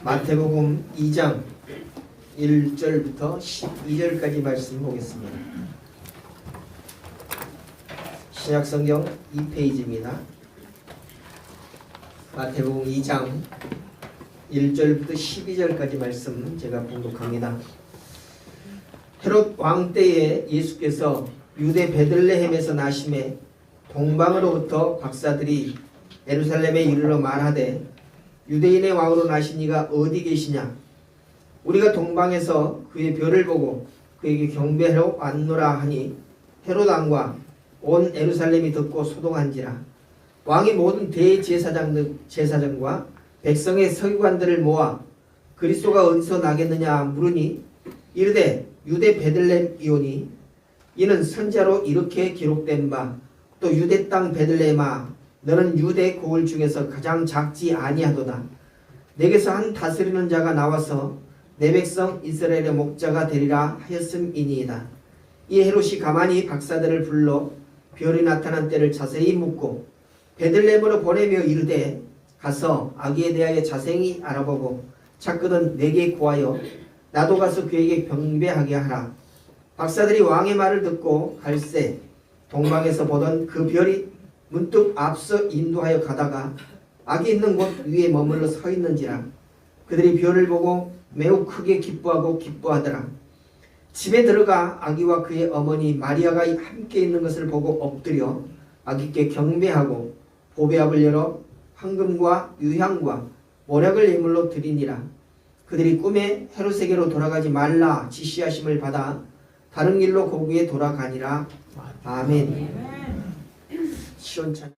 마태복음 2장 1절부터 12절까지 말씀 보겠습니다. 신약성경 2페이지입니다. 마태복음 2장 1절부터 12절까지 말씀 제가 봉독합니다. 헤롯 왕 때에 예수께서 유대 베들레헴에서 나심에 동방으로부터 박사들이 예루살렘에 이르러 말하되 유대인의 왕으로 나신 이가 어디 계시냐? 우리가 동방에서 그의 별을 보고 그에게 경배하러 왔노라 하니 헤롯 왕과 온 예루살렘이 듣고 소동한지라. 왕이 모든 대제사장과 백성의 서기관들을 모아 그리스도가 어디서 나겠느냐 물으니 이르되 유대 베들레헴이오니 이는 선자로 이렇게 기록된 바 또 유대 땅 베들레헴아 너는 유대 고을 중에서 가장 작지 아니하도다. 내게서 한 다스리는 자가 나와서 내 백성 이스라엘의 목자가 되리라 하였음이니이다. 이 헤롯이 가만히 박사들을 불러 별이 나타난 때를 자세히 묻고 베들레헴으로 보내며 이르되 가서 아기에 대하여 자세히 알아보고 찾거든 내게 구하여 나도 가서 그에게 경배하게 하라. 박사들이 왕의 말을 듣고 갈새 동방에서 보던 그 별이 문득 앞서 인도하여 가다가 아기 있는 곳 위에 머물러 서 있는지라. 그들이 별을 보고 매우 크게 기뻐하더라. 집에 들어가 아기와 그의 어머니 마리아가 함께 있는 것을 보고 엎드려 아기께 경배하고 보배압을 열어 황금과 유향과 모략을 예물로 드리니라. 그들이 꿈에 헤롯에게로 돌아가지 말라 지시하심을 받아 다른 길로 고국에 돌아가니라. 아멘. 시원찮.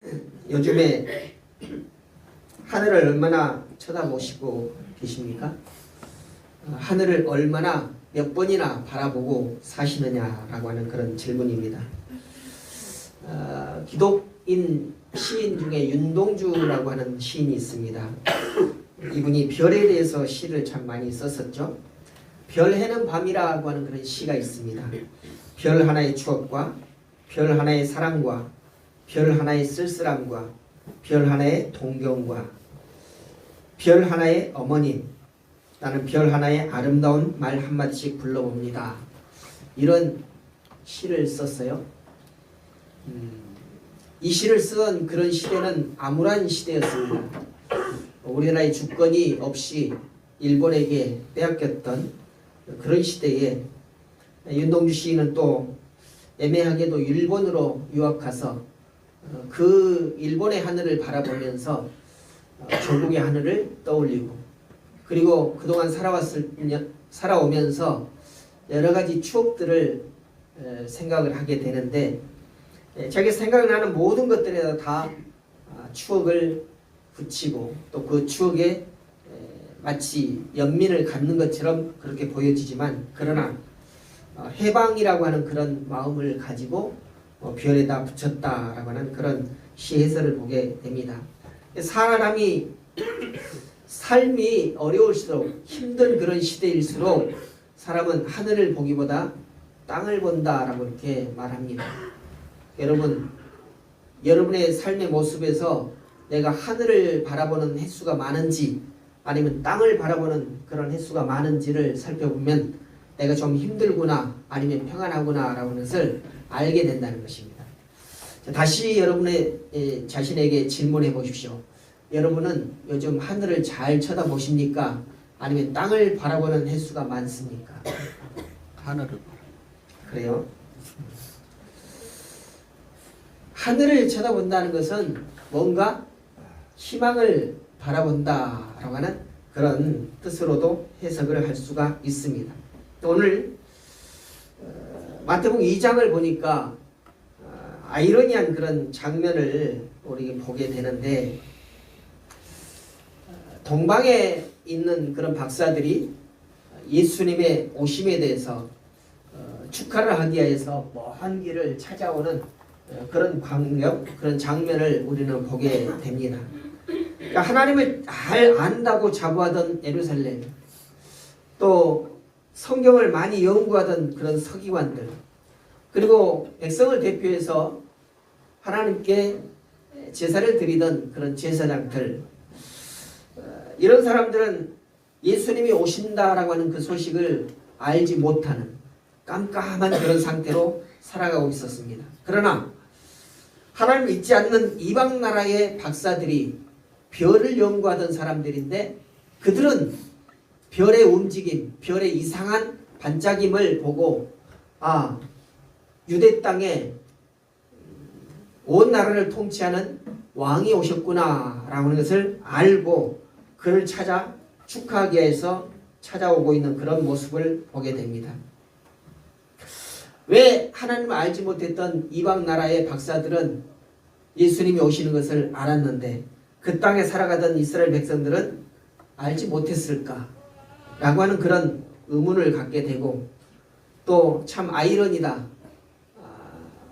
요즘에 하늘을 얼마나 쳐다보시고 계십니까? 하늘을 얼마나 몇 번이나 바라보고 사시느냐라고 하는 그런 질문입니다. 기독인 시인 중에 윤동주라고 하는 시인이 있습니다. 이분이 별에 대해서 시를 참 많이 썼었죠. 별 해는 밤이라고 하는 그런 시가 있습니다. 별 하나의 추억과 별 하나의 사랑과 별 하나의 쓸쓸함과 별 하나의 동경과 별 하나의 어머님, 나는 별 하나의 아름다운 말 한마디씩 불러봅니다. 이런 시를 썼어요. 이 시를 쓴 그런 시대는 암울한 시대였습니다. 우리나라의 주권이 없이 일본에게 빼앗겼던 그런 시대에 윤동주 시인은 또 애매하게도 일본으로 유학 가서 그 일본의 하늘을 바라보면서 조국의 하늘을 떠올리고 그리고 그동안 살아오면서 여러 가지 추억들을 생각을 하게 되는데 자기 생각나는 모든 것들에다 다 추억을 붙이고 또 그 추억에 마치 연민을 갖는 것처럼 그렇게 보여지지만 그러나 해방이라고 하는 그런 마음을 가지고 별에다 붙였다라고 하는 그런 시 해설을 보게 됩니다. 사람이 삶이 어려울수록 힘든 그런 시대일수록 사람은 하늘을 보기보다 땅을 본다라고 이렇게 말합니다. 여러분, 여러분의 삶의 모습에서 내가 하늘을 바라보는 횟수가 많은지 아니면 땅을 바라보는 그런 횟수가 많은지를 살펴보면 내가 좀 힘들구나 아니면 평안하구나 라는 것을 알게 된다는 것입니다. 다시 여러분의 자신에게 질문해 보십시오. 여러분은 요즘 하늘을 잘 쳐다보십니까? 아니면 땅을 바라보는 횟수가 많습니까? 하늘을 그래요? 하늘을 쳐다본다는 것은 뭔가 희망을 바라본다라고 하는 그런 뜻으로도 해석을 할 수가 있습니다. 오늘 마태복음 2장을 보니까 아이러니한 그런 장면을 우리 보게 되는데 동방에 있는 그런 박사들이 예수님의 오심에 대해서 축하를 하기 위해서 먼 길을 찾아오는 그런 광경, 그런 장면을 우리는 보게 됩니다. 그러니까 하나님을 잘 안다고 자부하던 예루살렘, 또 성경을 많이 연구하던 그런 서기관들, 그리고 백성을 대표해서 하나님께 제사를 드리던 그런 제사장들, 이런 사람들은 예수님이 오신다라고 하는 그 소식을 알지 못하는 깜깜한 그런 상태로 살아가고 있었습니다. 그러나 하나님을 믿지 않는 이방 나라의 박사들이 별을 연구하던 사람들인데 그들은 별의 움직임, 별의 이상한 반짝임을 보고 유대 땅에 온 나라를 통치하는 왕이 오셨구나 라는 것을 알고 그를 찾아 축하하기 위해서 찾아오고 있는 그런 모습을 보게 됩니다. 왜 하나님을 알지 못했던 이방 나라의 박사들은 예수님이 오시는 것을 알았는데 그 땅에 살아가던 이스라엘 백성들은 알지 못했을까? 라고 하는 그런 의문을 갖게 되고 또 참 아이러니다.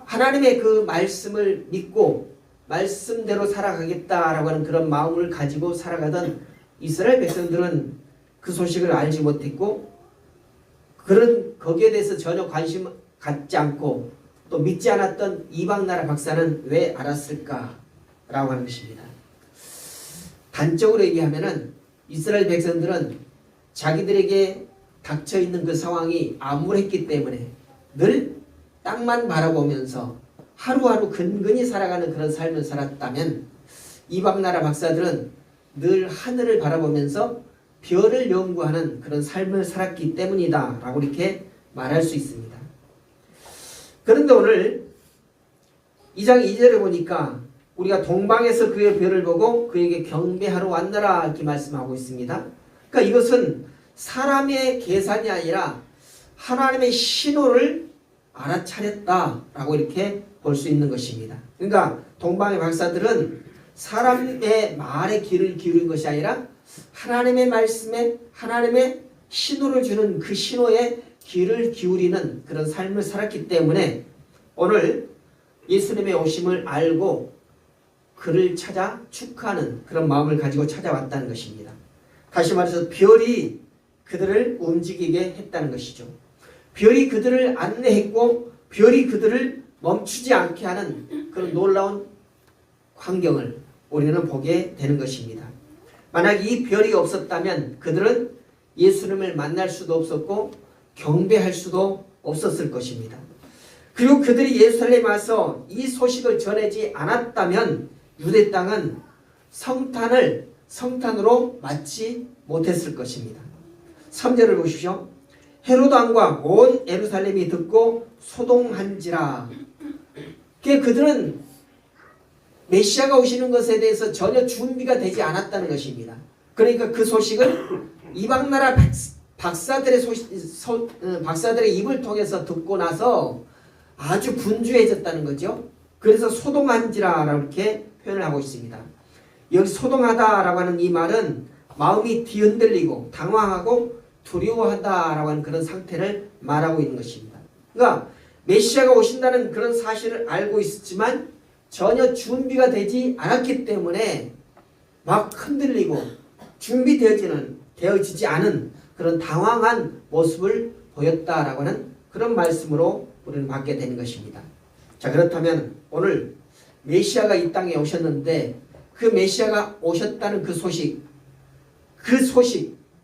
하나님의 그 말씀을 믿고 말씀대로 살아가겠다라고 하는 그런 마음을 가지고 살아가던 이스라엘 백성들은 그 소식을 알지 못했고 거기에 대해서 전혀 관심 갖지 않고 또 믿지 않았던 이방 나라 박사는 왜 알았을까라고 하는 것입니다. 단적으로 얘기하면은 이스라엘 백성들은 자기들에게 닥쳐 있는 그 상황이 암울했기 때문에 늘 땅만 바라보면서 하루하루 근근히 살아가는 그런 삶을 살았다면 이방 나라 박사들은 늘 하늘을 바라보면서 별을 연구하는 그런 삶을 살았기 때문이다 라고 이렇게 말할 수 있습니다. 그런데 오늘 2장 2절에 보니까 우리가 동방에서 그의 별을 보고 그에게 경배하러 왔노라 이렇게 말씀하고 있습니다. 그러니까 이것은 사람의 계산이 아니라 하나님의 신호를 알아차렸다라고 이렇게 볼 수 있는 것입니다. 그러니까 동방의 박사들은 사람의 말에 귀를 기울인 것이 아니라 하나님의 말씀에 하나님의 신호를 주는 그 신호에 귀를 기울이는 그런 삶을 살았기 때문에 오늘 예수님의 오심을 알고 그를 찾아 축하하는 그런 마음을 가지고 찾아왔다는 것입니다. 다시 말해서 별이 그들을 움직이게 했다는 것이죠. 별이 그들을 안내했고 별이 그들을 멈추지 않게 하는 그런 놀라운 광경을 우리는 보게 되는 것입니다. 만약 이 별이 없었다면 그들은 예수님을 만날 수도 없었고 경배할 수도 없었을 것입니다. 그리고 그들이 예루살렘에 와서 이 소식을 전하지 않았다면 유대 땅은 성탄으로 맞지 못했을 것입니다. 3절을 보십시오. 헤로드 왕과 온 예루살렘이 듣고 소동한지라. 그들은 메시아가 오시는 것에 대해서 전혀 준비가 되지 않았다는 것입니다. 그러니까 그 소식을 이방 나라 박사들의 박사들의 입을 통해서 듣고 나서 아주 분주해졌다는 거죠. 그래서 소동한지라라고 이렇게 표현을 하고 있습니다. 여기 소동하다라고 하는 이 말은 마음이 뒤흔들리고 당황하고 두려워하다라고 하는 그런 상태를 말하고 있는 것입니다. 그러니까 메시아가 오신다는 그런 사실을 알고 있었지만 전혀 준비가 되지 않았기 때문에 막 흔들리고 준비되어지지 않은 그런 당황한 모습을 보였다라고 하는 그런 말씀으로 우리는 받게 되는 것입니다. 자, 그렇다면 오늘 메시아가 이 땅에 오셨는데 그 메시아가 오셨다는 그 소식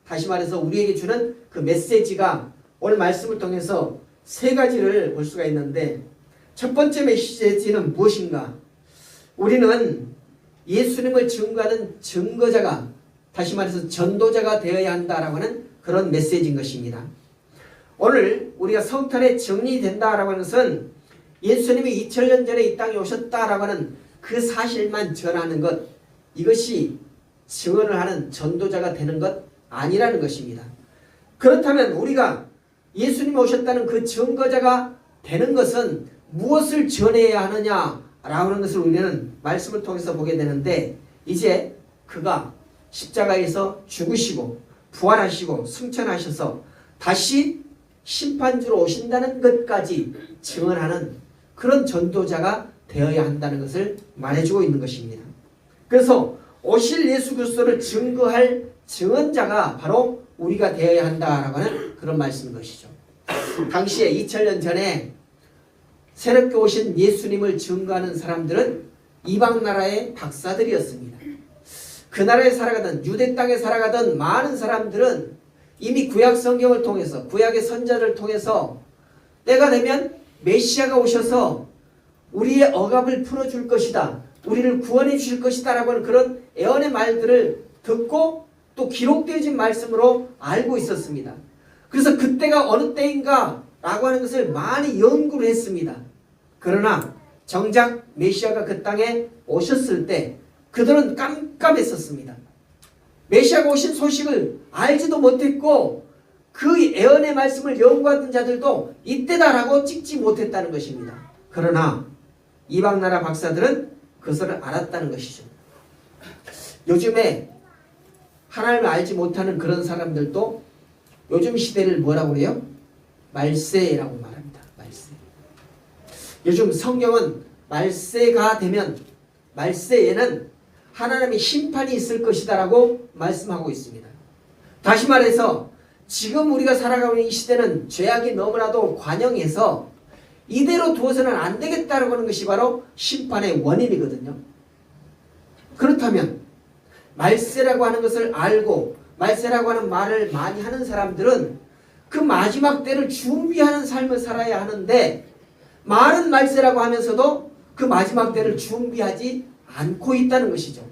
다시 말해서 우리에게 주는 그 메시지가 오늘 말씀을 통해서 세 가지를 볼 수가 있는데 첫 번째 메시지는 무엇인가? 우리는 예수님을 증거하는 증거자가 다시 말해서 전도자가 되어야 한다라고 하는 그런 메시지인 것입니다. 오늘 우리가 성탄에 정리된다라고 하는 것은 예수님이 2000년 전에 이 땅에 오셨다라고 하는 그 사실만 전하는 것, 이것이 증언을 하는 전도자가 되는 것 아니라는 것입니다. 그렇다면 우리가 예수님이 오셨다는 그 증거자가 되는 것은 무엇을 전해야 하느냐라고 하는 것을 우리는 말씀을 통해서 보게 되는데 이제 그가 십자가에서 죽으시고 부활하시고 승천하셔서 다시 심판주로 오신다는 것까지 증언하는 그런 전도자가 되어야 한다는 것을 말해주고 있는 것입니다. 그래서 오실 예수 그리스도를 증거할 증언자가 바로 우리가 되어야 한다라고 하는 그런 말씀인 것이죠. 당시에 2000년 전에 새롭게 오신 예수님을 증거하는 사람들은 이방 나라의 박사들이었습니다. 그 나라에 살아가던 유대 땅에 살아가던 많은 사람들은 이미 구약 성경을 통해서 구약의 선자를 통해서 때가 되면 메시아가 오셔서 우리의 억압을 풀어줄 것이다. 우리를 구원해 주실 것이다 라고 하는 그런 예언의 말들을 듣고 또 기록되어진 말씀으로 알고 있었습니다. 그래서 그때가 어느 때인가 라고 하는 것을 많이 연구를 했습니다. 그러나 정작 메시아가 그 땅에 오셨을 때 그들은 깜깜했었습니다. 메시아가 오신 소식을 알지도 못했고 그 예언의 말씀을 연구하던 자들도 이때다라고 찍지 못했다는 것입니다. 그러나 이방 나라 박사들은 그것을 알았다는 것이죠. 요즘에 하나님을 알지 못하는 그런 사람들도 요즘 시대를 뭐라고 그래요? 말세라고 말합니다. 말세. 요즘 성경은 말세가 되면 말세에는 하나님의 심판이 있을 것이다 라고 말씀하고 있습니다. 다시 말해서 지금 우리가 살아가고 있는 이 시대는 죄악이 너무나도 관영해서 이대로 두어서는 안 되겠다라고 하는 것이 바로 심판의 원인이거든요. 그렇다면 말세라고 하는 것을 알고 말세라고 하는 말을 많이 하는 사람들은 그 마지막 때를 준비하는 삶을 살아야 하는데 말은 말세라고 하면서도 그 마지막 때를 준비하지 않고 있다는 것이죠.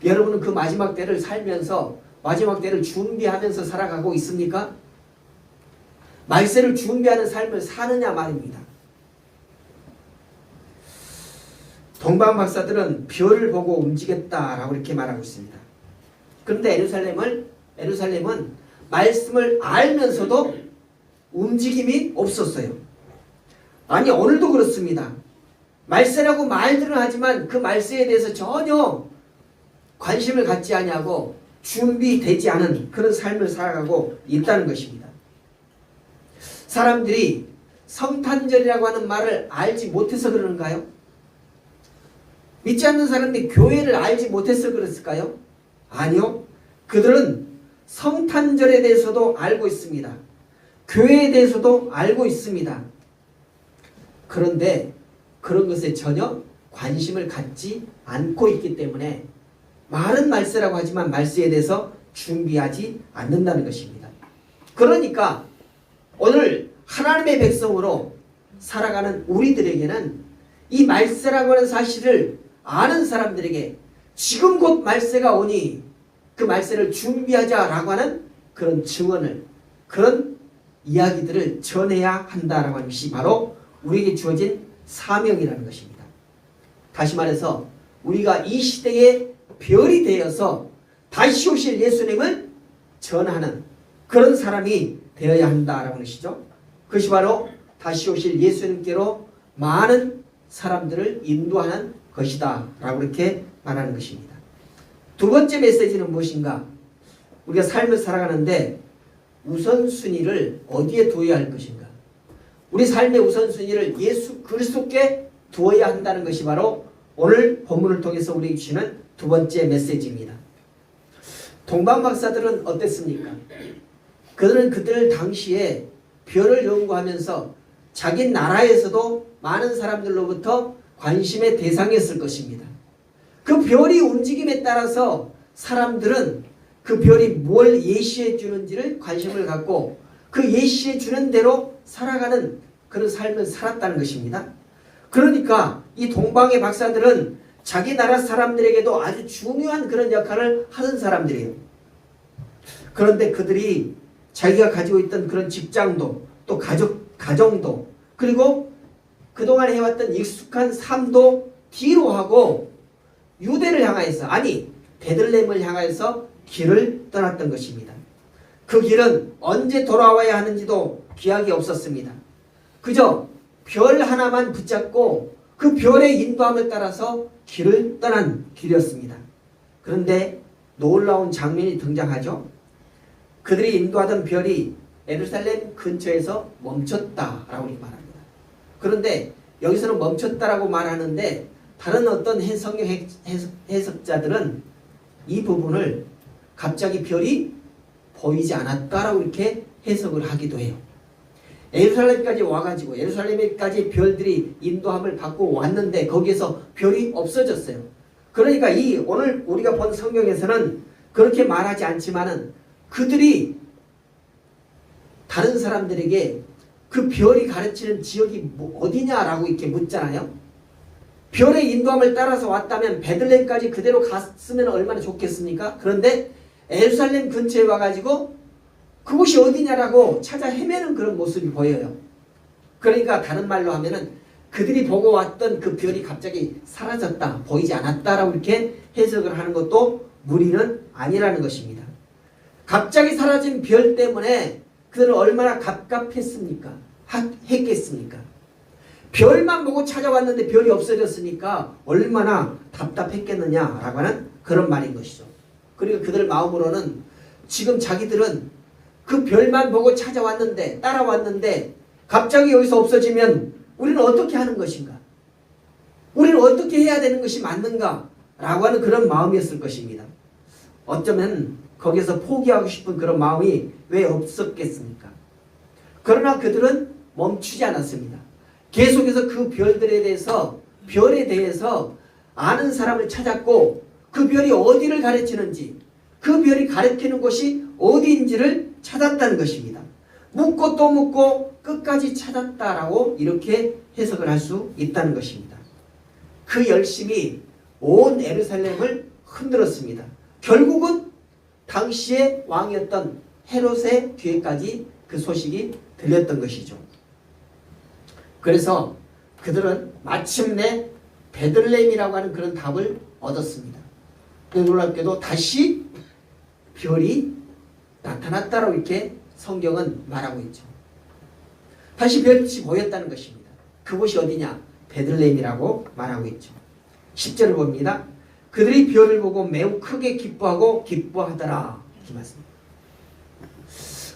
여러분은 그 마지막 때를 살면서 마지막 때를 준비하면서 살아가고 있습니까? 말세를 준비하는 삶을 사느냐 말입니다. 동방 박사들은 별을 보고 움직였다라고 이렇게 말하고 있습니다. 그런데 에루살렘은 말씀을 알면서도 움직임이 없었어요. 아니 오늘도 그렇습니다. 말세라고 말들은 하지만 그 말세에 대해서 전혀 관심을 갖지 아니하고 준비되지 않은 그런 삶을 살아가고 있다는 것입니다. 사람들이 성탄절이라고 하는 말을 알지 못해서 그러는가요? 믿지 않는 사람들이 교회를 알지 못해서 그랬을까요? 아니요. 그들은 성탄절에 대해서도 알고 있습니다. 교회에 대해서도 알고 있습니다. 그런데 그런 것에 전혀 관심을 갖지 않고 있기 때문에 말은 말세라고 하지만 말세에 대해서 준비하지 않는다는 것입니다. 그러니까 오늘 하나님의 백성으로 살아가는 우리들에게는 이 말세라고 하는 사실을 아는 사람들에게 지금 곧 말세가 오니 그 말세를 준비하자라고 하는 그런 증언을 그런 이야기들을 전해야 한다라고 하는 것이 바로 우리에게 주어진 사명이라는 것입니다. 다시 말해서 우리가 이 시대의 별이 되어서 다시 오실 예수님을 전하는 그런 사람이 되어야 한다라는 것이죠. 그것이 바로 다시 오실 예수님께로 많은 사람들을 인도하는 것이다 라고 이렇게 말하는 것입니다. 두 번째 메시지는 무엇인가? 우리가 삶을 살아가는데 우선순위를 어디에 두어야 할 것인가? 우리 삶의 우선순위를 예수 그리스도께 두어야 한다는 것이 바로 오늘 본문을 통해서 우리에게 주시는 두 번째 메시지입니다. 동방 박사들은 어땠습니까? 그들은 그들 당시에 별을 연구하면서 자기 나라에서도 많은 사람들로부터 관심의 대상이었을 것입니다. 그 별이 움직임에 따라서 사람들은 그 별이 뭘 예시해 주는지를 관심을 갖고 그 예시해 주는 대로 살아가는 그런 삶을 살았다는 것입니다. 그러니까 이 동방의 박사들은 자기 나라 사람들에게도 아주 중요한 그런 역할을 하는 사람들이에요. 그런데 그들이 자기가 가지고 있던 그런 직장도 또 가정도 그리고 그동안 해왔던 익숙한 삶도 뒤로 하고 유대를 향하여서 아니 베들레헴을 향하여서 길을 떠났던 것입니다. 그 길은 언제 돌아와야 하는지도 기약이 없었습니다. 그저 별 하나만 붙잡고 그 별의 인도함을 따라서 길을 떠난 길이었습니다. 그런데 놀라운 장면이 등장하죠. 그들이 인도하던 별이 예루살렘 근처에서 멈췄다라고 말합니다. 그런데 여기서는 멈췄다라고 말하는데 다른 어떤 성경 해석자들은 이 부분을 갑자기 별이 보이지 않았다라고 이렇게 해석을 하기도 해요. 예루살렘까지 와가지고 예루살렘에까지 별들이 인도함을 받고 왔는데 거기에서 별이 없어졌어요. 그러니까 이 오늘 우리가 본 성경에서는 그렇게 말하지 않지만은 그들이 다른 사람들에게 그 별이 가르치는 지역이 어디냐라고 이렇게 묻잖아요. 별의 인도함을 따라서 왔다면 베들레헴까지 그대로 갔으면 얼마나 좋겠습니까? 그런데 예루살렘 근처에 와가지고 그곳이 어디냐라고 찾아 헤매는 그런 모습이 보여요. 그러니까 다른 말로 하면은 그들이 보고 왔던 그 별이 갑자기 사라졌다, 보이지 않았다라고 이렇게 해석을 하는 것도 무리는 아니라는 것입니다. 갑자기 사라진 별 때문에 그들은 얼마나 갑갑했습니까? 했겠습니까? 별만 보고 찾아왔는데 별이 없어졌으니까 얼마나 답답했겠느냐라고 하는 그런 말인 것이죠. 그리고 그들 마음으로는 지금 자기들은 그 별만 보고 찾아왔는데, 따라왔는데 갑자기 여기서 없어지면 우리는 어떻게 하는 것인가? 우리는 어떻게 해야 되는 것이 맞는가? 라고 하는 그런 마음이었을 것입니다. 어쩌면 거기서 포기하고 싶은 그런 마음이 왜 없었겠습니까? 그러나 그들은 멈추지 않았습니다. 계속해서 그 별에 대해서 아는 사람을 찾았고 그 별이 어디를 가르치는지, 그 별이 가르치는 곳이 어디인지를 찾았다는 것입니다. 묻고 또 묻고 끝까지 찾았다라고 이렇게 해석을 할 수 있다는 것입니다. 그 열심이 온 예루살렘을 흔들었습니다. 결국은 당시의 왕이었던 헤롯의 귀에까지 그 소식이 들렸던 것이죠. 그래서 그들은 마침내 베들레헴이라고 하는 그런 답을 얻었습니다. 놀랍게도 다시 별이 나타났다라고 이렇게 성경은 말하고 있죠. 다시 별이 보였다는 것입니다. 그곳이 어디냐? 베들레헴이라고 말하고 있죠. 10절을 봅니다. 그들이 별을 보고 매우 크게 기뻐하고 기뻐하더라. 이렇게 말씀입니다.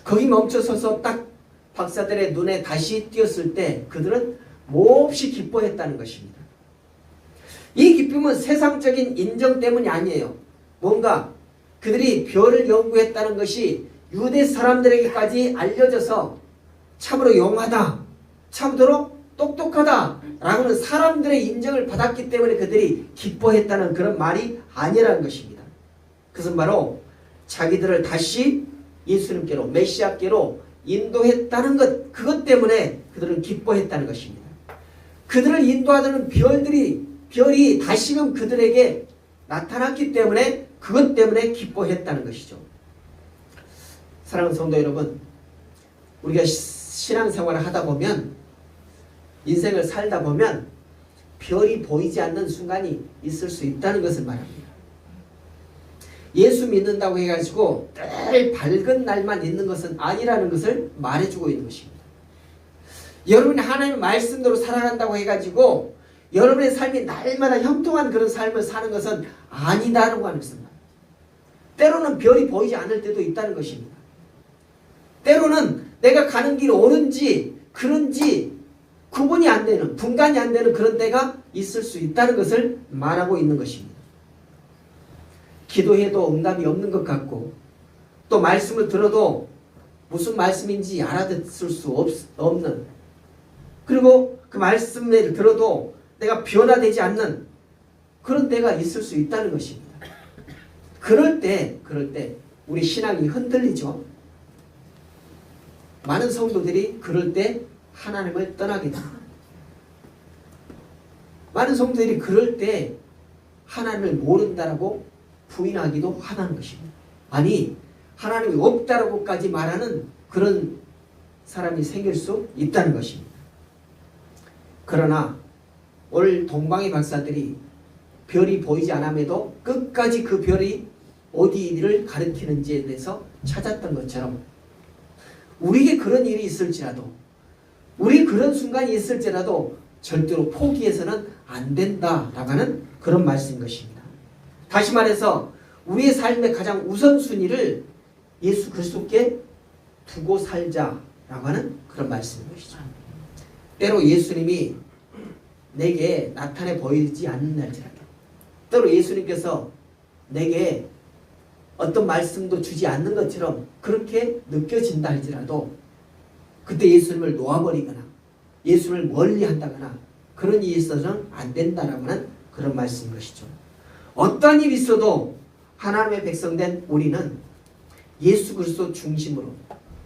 거기 멈춰서서 딱 박사들의 눈에 다시 띄었을 때 그들은 몹시 기뻐했다는 것입니다. 이 기쁨은 세상적인 인정 때문이 아니에요. 뭔가 그들이 별을 연구했다는 것이 유대 사람들에게까지 알려져서 참으로 용하다, 참으로 똑똑하다 라고는 사람들의 인정을 받았기 때문에 그들이 기뻐했다는 그런 말이 아니라는 것입니다. 그것은 바로 자기들을 다시 예수님께로, 메시아께로 인도했다는 것, 그것 때문에 그들은 기뻐했다는 것입니다. 그들을 인도하는 별이 다시금 그들에게 나타났기 때문에 그것 때문에 기뻐했다는 것이죠. 사랑하는 성도 여러분, 우리가 신앙생활을 하다 보면, 인생을 살다 보면 별이 보이지 않는 순간이 있을 수 있다는 것을 말합니다. 예수 믿는다고 해가지고 늘 밝은 날만 있는 것은 아니라는 것을 말해주고 있는 것입니다. 여러분이 하나님의 말씀대로 살아간다고 해가지고 여러분의 삶이 날마다 형통한 그런 삶을 사는 것은 아니다라고 하는 것입니다. 때로는 별이 보이지 않을 때도 있다는 것입니다. 때로는 내가 가는 길이 옳은지 그런지 구분이 안 되는, 분간이 안 되는 그런 때가 있을 수 있다는 것을 말하고 있는 것입니다. 기도해도 응답이 없는 것 같고 또 말씀을 들어도 무슨 말씀인지 알아듣을 수 없는, 그리고 그 말씀을 들어도 내가 변화되지 않는 그런 때가 있을 수 있다는 것입니다. 그럴 때 우리 신앙이 흔들리죠. 많은 성도들이 그럴 때 하나님을 떠나게 됩니다. 많은 성도들이 그럴 때 하나님을 모른다라고 부인하기도 하다는 것입니다. 아니, 하나님이 없다라고까지 말하는 그런 사람이 생길 수 있다는 것입니다. 그러나 오늘 동방의 박사들이 별이 보이지 않음에도 끝까지 그 별이 어디를 가리키는지에 대해서 찾았던 것처럼 우리에게 그런 일이 있을지라도, 우리 그런 순간이 있을지라도 절대로 포기해서는 안 된다라고 하는 그런 말씀인 것입니다. 다시 말해서 우리의 삶의 가장 우선순위를 예수 그리스도께 두고 살자라고 하는 그런 말씀인 것이죠. 때로 예수님이 내게 나타내 보이지 않는 날지라도, 때로 예수님께서 내게 어떤 말씀도 주지 않는 것처럼 그렇게 느껴진다 할지라도 그때 예수님을 놓아버리거나 예수님을 멀리 한다거나 그런 일이 있어서는 안 된다라고 하는 그런 말씀인 것이죠. 어떠한 일이 있어도 하나님의 백성된 우리는 예수 그리스도 중심으로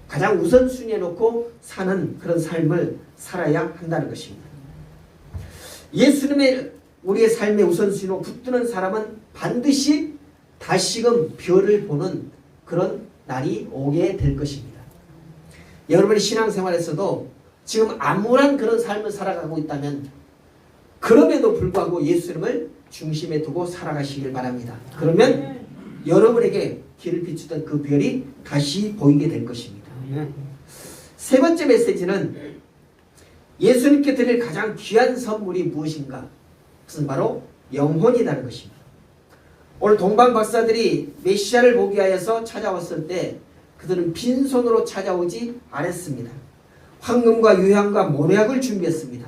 가장 우선순위에 놓고 사는 그런 삶을 살아야 한다는 것입니다. 예수님의 우리의 삶의 우선순위로 붙드는 사람은 반드시 다시금 별을 보는 그런 날이 오게 될 것입니다. 여러분의 신앙생활에서도 지금 암울한 그런 삶을 살아가고 있다면 그럼에도 불구하고 예수님을 중심에 두고 살아가시길 바랍니다. 그러면 여러분에게 길을 비추던 그 별이 다시 보이게 될 것입니다. 세 번째 메시지는 예수님께 드릴 가장 귀한 선물이 무엇인가? 그것은 바로 영혼이라는 것입니다. 오늘 동방 박사들이 메시아를 보기 위해서 찾아왔을 때 그들은 빈손으로 찾아오지 않았습니다. 황금과 유향과 모략을 준비했습니다.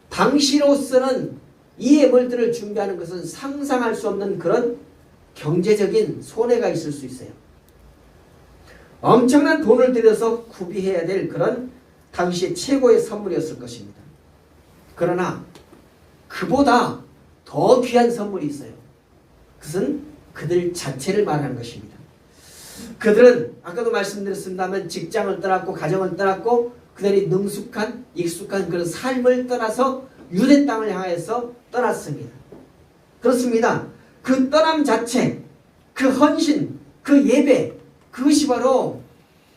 당시로서는 이 예물들을 준비하는 것은 상상할 수 없는 그런 경제적인 손해가 있을 수 있어요. 엄청난 돈을 들여서 구비해야 될 그런 당시의 최고의 선물이었을 것입니다. 그러나 그보다 더 귀한 선물이 있어요. 그것은 그들 자체를 말하는 것입니다. 그들은 아까도 말씀드렸습니다만 직장을 떠났고 가정을 떠났고 그들이 능숙한 익숙한 그런 삶을 떠나서 유대 땅을 향해서 떠났습니다. 그렇습니다. 그 떠남 자체, 그 헌신, 그 예배, 그것이 바로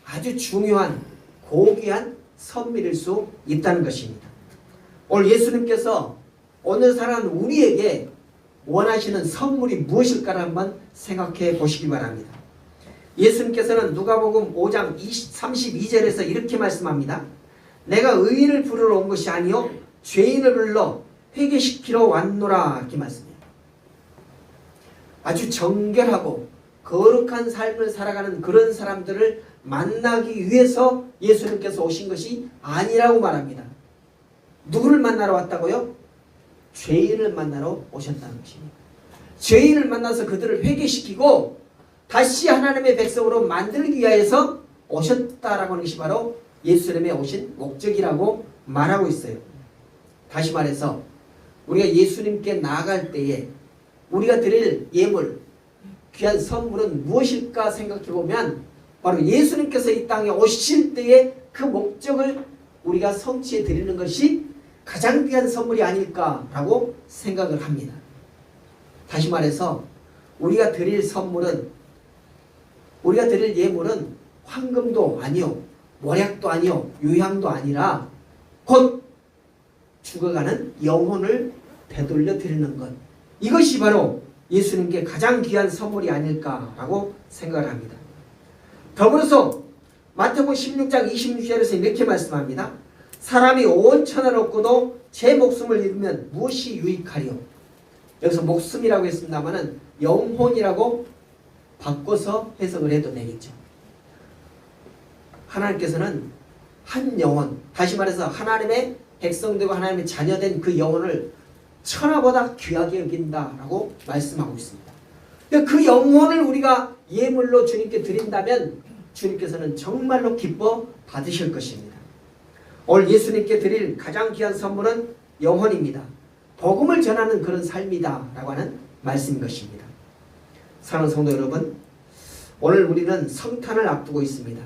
아주 중요한 고귀한 선물일 수 있다는 것입니다. 오늘 예수님께서 오늘 살아가는 우리에게 원하시는 선물이 무엇일까를 한번 생각해 보시기 바랍니다. 예수님께서는 누가복음 5장 32절에서 이렇게 말씀합니다. 내가 의인을 부르러 온 것이 아니요 죄인을 불러 회개시키러 왔노라 이렇게 말씀해요. 아주 정결하고 거룩한 삶을 살아가는 그런 사람들을 만나기 위해서 예수님께서 오신 것이 아니라고 말합니다. 누구를 만나러 왔다고요? 죄인을 만나러 오셨다는 것입니다. 죄인을 만나서 그들을 회개시키고 다시 하나님의 백성으로 만들기 위해서 오셨다라고 하는 것이 바로 예수님의 오신 목적이라고 말하고 있어요. 다시 말해서 우리가 예수님께 나아갈 때에 우리가 드릴 예물, 귀한 선물은 무엇일까 생각해 보면 바로 예수님께서 이 땅에 오실 때의 그 목적을 우리가 성취해 드리는 것이 가장 귀한 선물이 아닐까라고 생각을 합니다. 다시 말해서 우리가 드릴 선물은 우리가 드릴 예물은 황금도 아니요 모략도 아니요 유향도 아니라 곧 죽어가는 영혼을 되돌려 드리는 것, 이것이 바로 예수님께 가장 귀한 선물이 아닐까라고 생각을 합니다. 더불어서 마태복음 16장 26절에서 이렇게 말씀합니다. 사람이 온 천하를 얻고도 제 목숨을 잃으면 무엇이 유익하리요? 여기서 목숨이라고 했습니다마는 영혼이라고 바꿔서 해석을 해도 되겠죠. 하나님께서는 한 영혼, 다시 말해서 하나님의 백성되고 하나님의 자녀된 그 영혼을 천하보다 귀하게 여긴다라고 말씀하고 있습니다. 그 영혼을 우리가 예물로 주님께 드린다면 주님께서는 정말로 기뻐 받으실 것입니다. 오늘 예수님께 드릴 가장 귀한 선물은 영혼입니다. 복음을 전하는 그런 삶이다 라고 하는 말씀인 것입니다. 사랑하는 성도 여러분, 오늘 우리는 성탄을 앞두고 있습니다.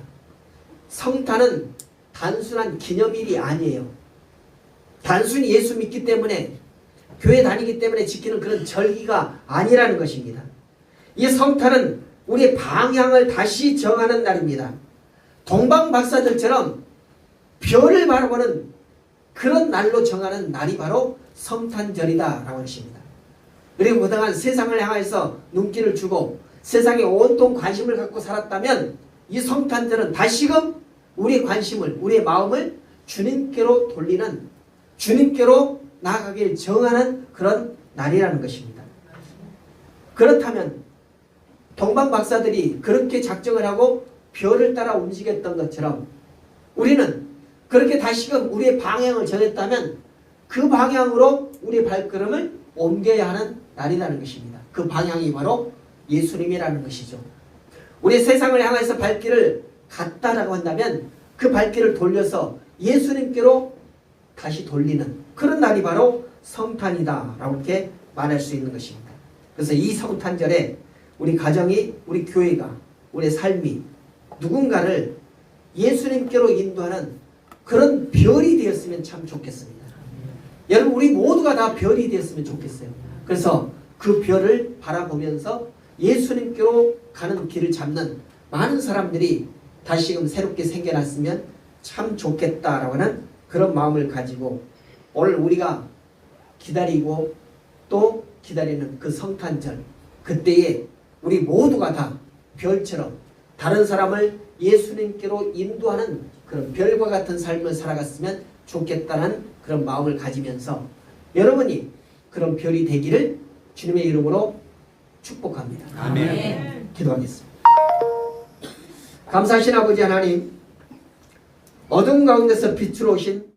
성탄은 단순한 기념일이 아니에요. 단순히 예수 믿기 때문에 교회 다니기 때문에 지키는 그런 절기가 아니라는 것입니다. 이 성탄은 우리의 방향을 다시 정하는 날입니다. 동방 박사들처럼 별을 바라보는 그런 날로 정하는 날이 바로 성탄절이다 라고 하십니다. 그리고 그동안 세상을 향해서 눈길을 주고 세상에 온통 관심을 갖고 살았다면 이 성탄절은 다시금 우리의 관심을, 우리의 마음을 주님께로 돌리는, 주님께로 나아가길 정하는 그런 날이라는 것입니다. 그렇다면 동방 박사들이 그렇게 작정을 하고 별을 따라 움직였던 것처럼 우리는 그렇게 다시금 우리의 방향을 정했다면 그 방향으로 우리의 발걸음을 옮겨야 하는 날이라는 것입니다. 그 방향이 바로 예수님이라는 것이죠. 우리 세상을 향해서 발길을 갔다라고 한다면 그 발길을 돌려서 예수님께로 다시 돌리는 그런 날이 바로 성탄이다 라고 이렇게 말할 수 있는 것입니다. 그래서 이 성탄절에 우리 가정이, 우리 교회가, 우리 삶이 누군가를 예수님께로 인도하는 그런 별이 되었으면 참 좋겠습니다. 여러분, 우리 모두가 다 별이 되었으면 좋겠어요. 그래서 그 별을 바라보면서 예수님께로 가는 길을 잡는 많은 사람들이 다시금 새롭게 생겨났으면 참 좋겠다라고 하는 그런 마음을 가지고 오늘 우리가 기다리고 또 기다리는 그 성탄절, 그때에 우리 모두가 다 별처럼 다른 사람을 예수님께로 인도하는 그런 별과 같은 삶을 살아갔으면 좋겠다는 그런 마음을 가지면서 여러분이 그런 별이 되기를 주님의 이름으로 축복합니다. 아멘. 기도하겠습니다. 감사하신 아버지 하나님, 어둠 가운데서 빛으로 오신